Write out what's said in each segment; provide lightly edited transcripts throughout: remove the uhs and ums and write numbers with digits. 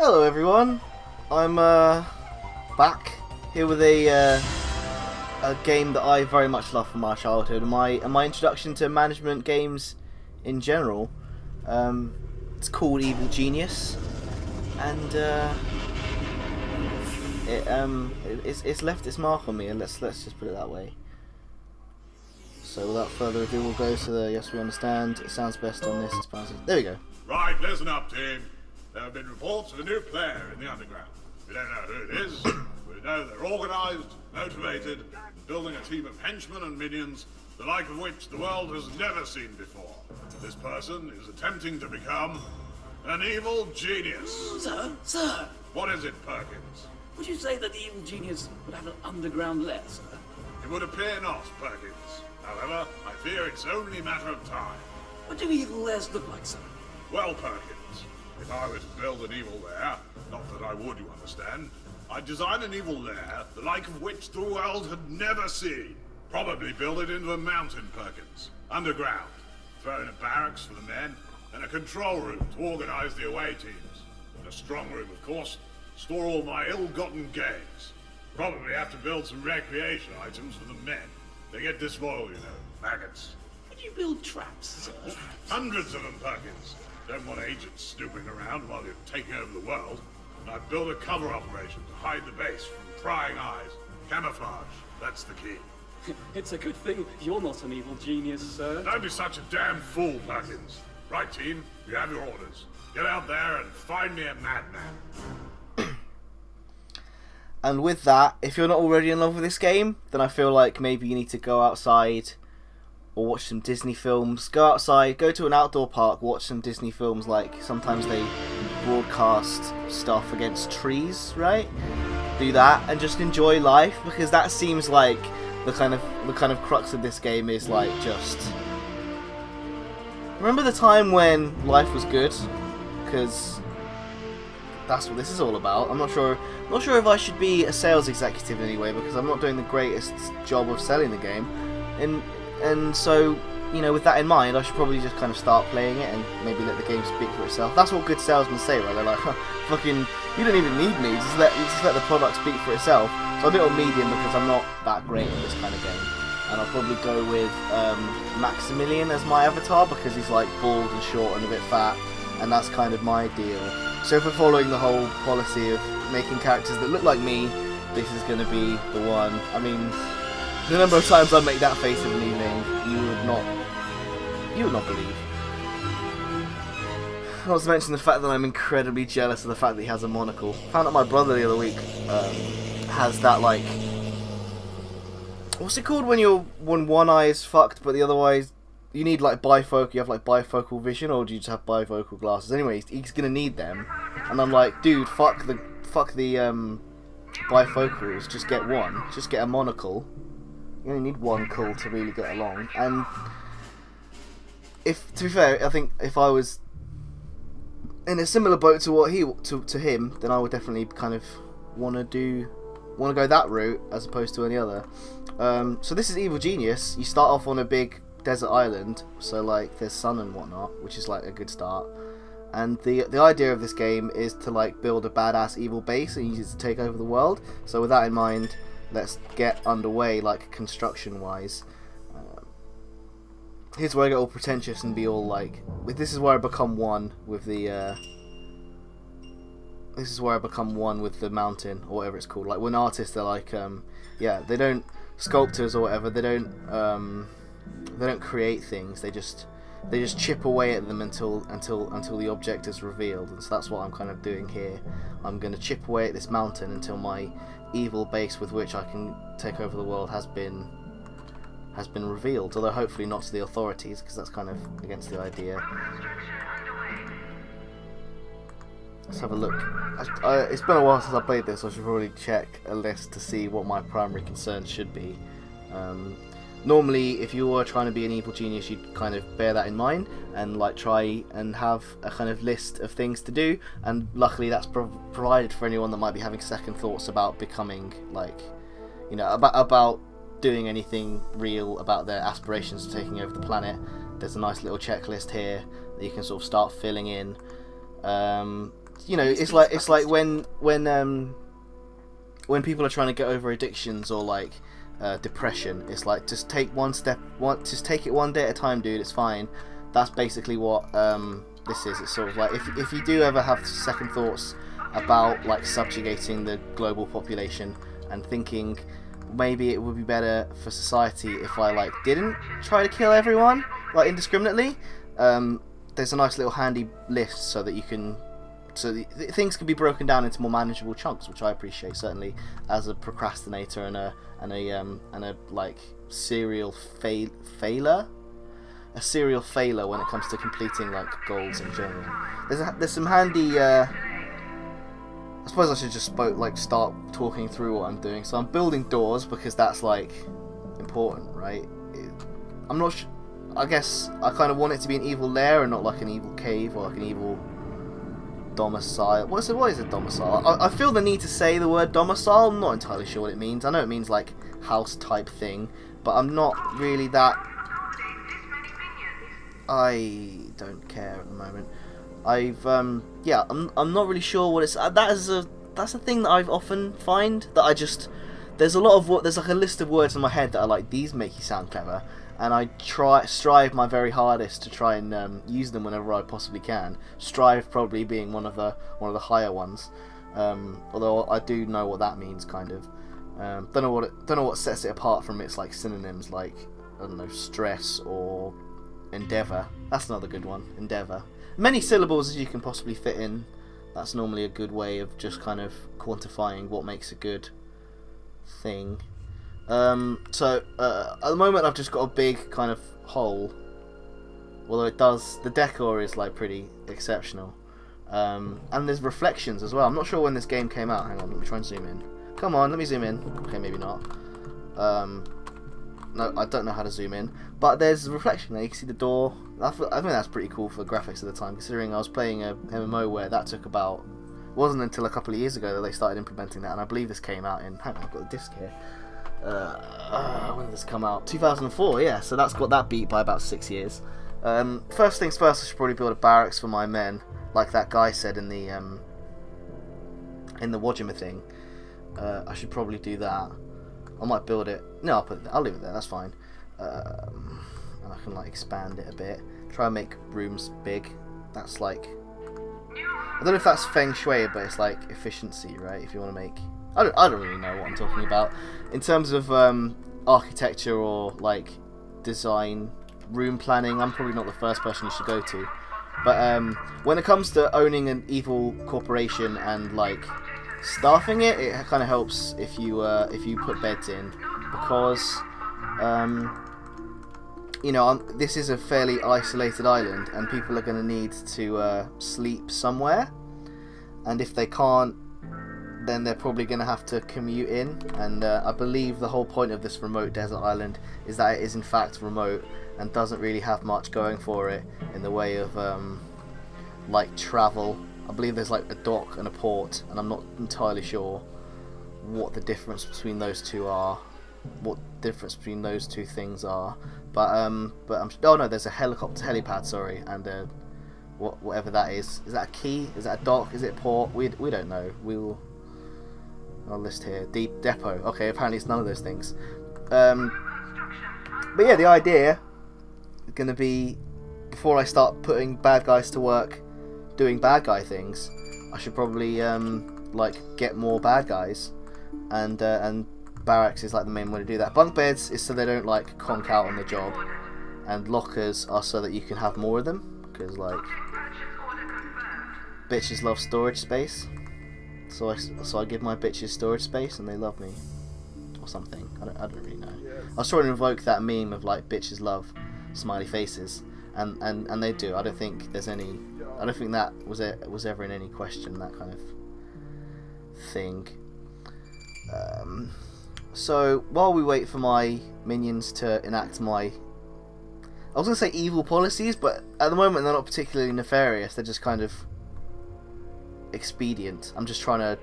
Hello everyone, I'm back here with a game that I very much love from my childhood, and my introduction to management games in general. It's called Evil Genius, and it's left its mark on me, and let's just put it that way. So without further ado, we'll go to the yes we understand. It sounds best on this. There we go. Right, listen up, team. There have been reports of a new player in the underground. We don't know who it is. We know they're organised, motivated, and building a team of henchmen and minions, the like of which the world has never seen before. This person is attempting to become an evil genius. Sir, What is it, Perkins? would you say that the evil genius would have an underground lair, sir? It would appear not, Perkins. However, I fear it's only a matter of time. What do evil lairs look like, sir? Well, Perkins, if I were to build an evil lair, not that I would, you understand, I'd design an evil lair, the like of which the world had never seen. Probably build it into a mountain, Perkins, underground. Throw in a barracks for the men, and a control room to organize the away teams. And a strong room, of course, store all my ill-gotten gains. Probably have to build some recreation items for the men. They get disloyal, you know, maggots. Would you build traps, sir? Hundreds of them, Perkins. Don't want agents snooping around while you're taking over the world. And I've built a cover operation to hide the base from prying eyes. Camouflage, that's the key. It's a good thing you're not an evil genius, sir. Don't be such a damn fool, Perkins. Right, team, you have your orders. Get out there and find me a madman. And with that, if you're not already in love with this game, then I feel like maybe you need to go outside or watch some Disney films. Go outside, go to an outdoor park, watch some Disney films. Like sometimes they broadcast stuff against trees, right? Do that and just enjoy life, because that seems like the kind of crux of this game is like just remember the time when life was good, because that's what this is all about. I'm not sure if I should be a sales executive anyway, because I'm not doing the greatest job of selling the game, and so, you know, with that in mind, I should probably just kind of start playing it and maybe let the game speak for itself. That's what good salesmen say, right? They're like, fucking, you don't even need me, just let the product speak for itself. So I'll do it on medium because I'm not that great at this kind of game. And I'll probably go with Maximilian as my avatar, because he's like bald and short and a bit fat, and that's kind of my deal. So if we're following the whole policy of making characters that look like me, this is going to be the one. I mean, the number of times I make that face of an evening, you would not believe. Not to mention the fact that I'm incredibly jealous of the fact that he has a monocle. Found out my brother the other week has that, like, what's it called when one eye is fucked but the other eye is, you need like bifocal, you have like bifocal vision, or do you just have bifocal glasses? Anyway, he's gonna need them, and I'm like, dude, fuck the bifocals, just get one, just get a monocle. You only need one cull to really get along. And to be fair, I think if I was in a similar boat to what to him, then I would definitely kind of want to go that route as opposed to any other. So this is Evil Genius. You start off on a big desert island, so like there's sun and whatnot, which is like a good start. And the idea of this game is to like build a badass evil base and use it to take over the world. So with that in mind, let's get underway, like construction wise. Here's where I get all pretentious and be all like, this is where I become one with the this is where I become one with the mountain, or whatever it's called. Like when artists are like, yeah, they don't, sculptors or whatever, they don't create things. They just chip away at them until the object is revealed. And so that's what I'm kind of doing here. I'm going to chip away at this mountain until my evil base with which I can take over the world has been revealed. Although hopefully not to the authorities, because that's kind of against the idea. Let's have a look. It's been a while since I played this, so I should probably check a list to see what my primary concerns should be. Normally, if you were trying to be an evil genius, you'd kind of bear that in mind and like try and have a kind of list of things to do. And luckily, that's provided for anyone that might be having second thoughts about becoming, like, you know, about doing anything real about their aspirations of taking over the planet. There's a nice little checklist here that you can sort of start filling in. you know, it's like when people are trying to get over addictions or like depression. It's like just take just take it one day at a time, dude. It's fine. That's basically what this is. It's sort of like if you do ever have second thoughts about like subjugating the global population and thinking maybe it would be better for society if I like didn't try to kill everyone like indiscriminately, there's a nice little handy list so that you can things can be broken down into more manageable chunks, which I appreciate certainly as a procrastinator and a like serial failure when it comes to completing like goals in general. There's some handy I suppose I should just start talking through what I'm doing. So I'm building doors because that's like important, right? I'm not I guess I kind of want it to be an evil lair and not like an evil cave or like an evil domicile. What is a domicile? I feel the need to say the word domicile. I'm not entirely sure what it means. I know it means like house type thing, but I'm not really that. I don't care at the moment. I'm not really sure what it's. That's a thing that I've often find that I just. There's like a list of words in my head that are like, these make you sound clever, and I strive my very hardest to try and use them whenever I possibly can. Strive probably being one of the higher ones, although I do know what that means kind of. Don't know what sets it apart from its like synonyms like, I don't know, stress or endeavour. That's another good one, endeavour. Many syllables as you can possibly fit in. That's normally a good way of just kind of quantifying what makes a good thing. So at the moment I've just got a big kind of hole, although the decor is like pretty exceptional, and there's reflections as well. I'm not sure when this game came out. Hang on, let me try and zoom in. Come on, let me zoom in. Okay, maybe not. No, I don't know how to zoom in, but there's a reflection there. You can see the door. I think that's pretty cool for graphics at the time, considering I was playing a MMO where that took about. It wasn't until a couple of years ago that they started implementing that, and I believe this came out in. Hang on, I've got the disc here. When did this come out? 2004. Yeah, so that's got that beat by about 6 years. First things first, I should probably build a barracks for my men, like that guy said in the Wajima thing. I should probably do that. I might build it. No, I'll leave it there. That's fine. And I can like expand it a bit. Try and make rooms big. That's like, I don't know if that's feng shui, but it's like efficiency, right? If you want to make, I don't really know what I'm talking about in terms of architecture or like design, room planning. I'm probably not the first person you should go to. But when it comes to owning an evil corporation and like staffing it, it kind of helps if you put beds in, because this is a fairly isolated island and people are going to need to sleep somewhere, and if they can't, then they're probably going to have to commute in, and I believe the whole point of this remote desert island is that it is in fact remote and doesn't really have much going for it in the way of like travel. I believe there's like a dock and a port, and I'm not entirely sure what the difference between those two are, what difference between those two things are. But I'm oh no, there's a helipad, sorry, and whatever that is. Is that a key? Is that a dock? Is it a port? We don't know. I'll list here. Deep depot. Okay, apparently it's none of those things. But yeah, the idea is going to be, before I start putting bad guys to work doing bad guy things, I should probably like get more bad guys, and barracks is like the main way to do that. Bunk beds is so they don't like conk out on the job, and lockers are so that you can have more of them, because like bitches love storage space. So I give my bitches storage space and they love me, or something. I don't really know. I was trying to invoke that meme of like bitches love smiley faces, and they do. I don't think that was ever in any question, that kind of thing. So while we wait for my minions to enact my, I was gonna say evil policies, but at the moment they're not particularly nefarious. They're just kind of expedient. I'm just trying to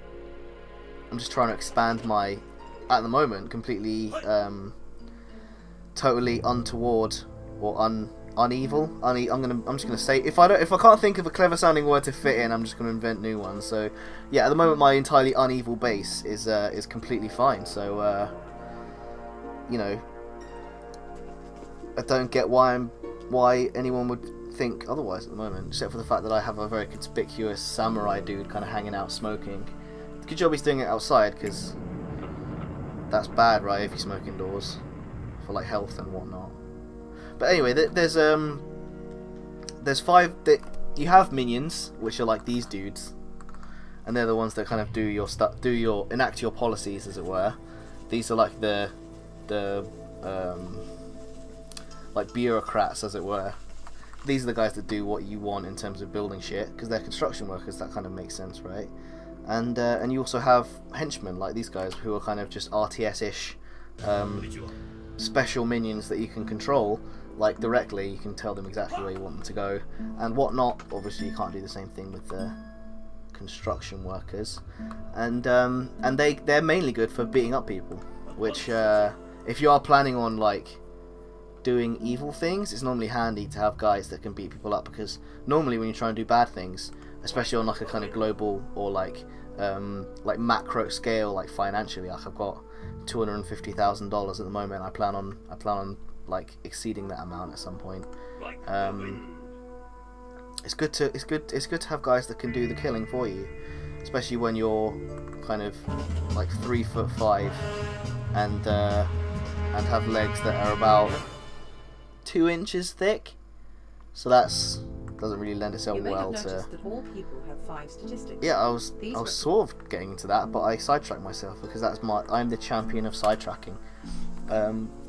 expand my, at the moment, completely totally untoward or Unevil. I'm just gonna say if I can't think of a clever sounding word to fit in, I'm just gonna invent new ones. So yeah, at the moment my entirely unevil base is completely fine. So you know, I don't get why anyone would think otherwise at the moment, except for the fact that I have a very conspicuous samurai dude kind of hanging out smoking. Good job he's doing it outside, because that's bad, right? If you smoke indoors for like health and whatnot. But anyway, there's 5 that you have minions, which are like these dudes, and they're the ones that kind of do your stuff, enact your policies, as it were. These are like the like bureaucrats, as it were. These are the guys that do what you want in terms of building shit, because they're construction workers. That kind of makes sense, right? And you also have henchmen like these guys, who are kind of just RTS-ish special minions that you can control. Like directly, you can tell them exactly where you want them to go and whatnot. Obviously, you can't do the same thing with the construction workers, and they're mainly good for beating up people. Which, if you are planning on like doing evil things, it's normally handy to have guys that can beat people up, because normally when you try and do bad things, especially on like a kind of global or like macro scale, like financially, like I've got $250,000 at the moment. I plan on like exceeding that amount at some point. It's good to have guys that can do the killing for you, especially when you're kind of like 3'5" and have legs that are about 2 inches thick. So that's doesn't really lend itself well to. That all people have 5 statistics. Yeah, I was sort of getting into that, but I sidetracked myself, because I'm the champion of sidetracking.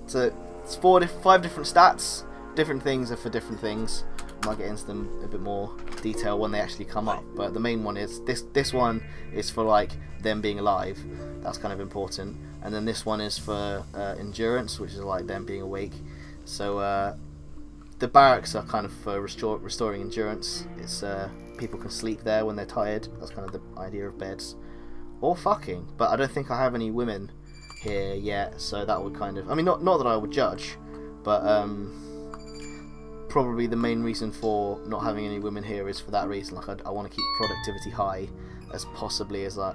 So it's 5 different stats. Different things are for different things. I might get into them a bit more detail when they actually come up. But the main one is this one is for like them being alive. That's kind of important. And then this one is for endurance, which is like them being awake. So the barracks are kind of for restoring endurance. It's people can sleep there when they're tired. That's kind of the idea of beds. Or fucking. But I don't think I have any women here yet, so that would kind of, I mean, not that I would judge, but probably the main reason for not having any women here is for that reason. Like I want to keep productivity high as possibly as I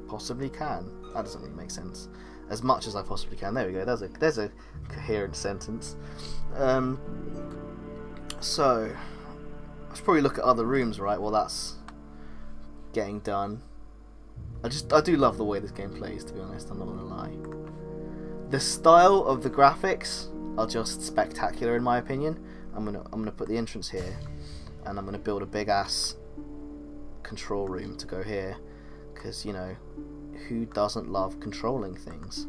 possibly can. That doesn't really make sense. As much as I possibly can. There we go. There's a coherent sentence. So I should probably look at other rooms, right? While that's getting done. I do love the way this game plays, to be honest. I'm not gonna lie. The style of the graphics are just spectacular, in my opinion. I'm gonna put the entrance here, and I'm gonna build a big ass control room to go here, because you know, who doesn't love controlling things?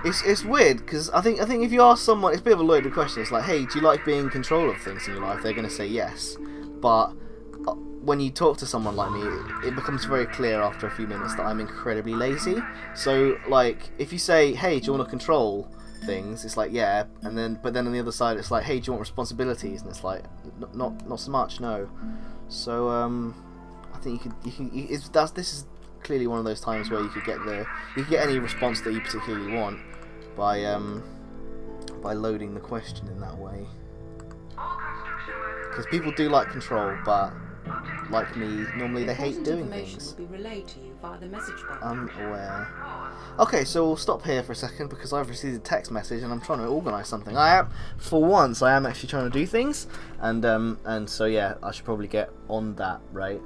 It's weird, because I think if you ask someone, it's a bit of a loaded question. It's like, hey, do you like being in control of things in your life? They're gonna say yes, but when you talk to someone like me, it becomes very clear after a few minutes that I'm incredibly lazy. So, like, if you say, hey, do you want to control things? It's like, yeah, but then on the other side, it's like, hey, do you want responsibilities? And it's like, not so much, no. So, I think this is clearly one of those times where you could get any response that you particularly want by loading the question in that way. Because people do like control, but like me, normally they hate doing things. Will be relayed to you via the message bar. I'm aware. Okay, so we'll stop here for a second, because I've received a text message and I'm trying to organise something. For once, I am actually trying to do things, and so yeah, I should probably get on that, right?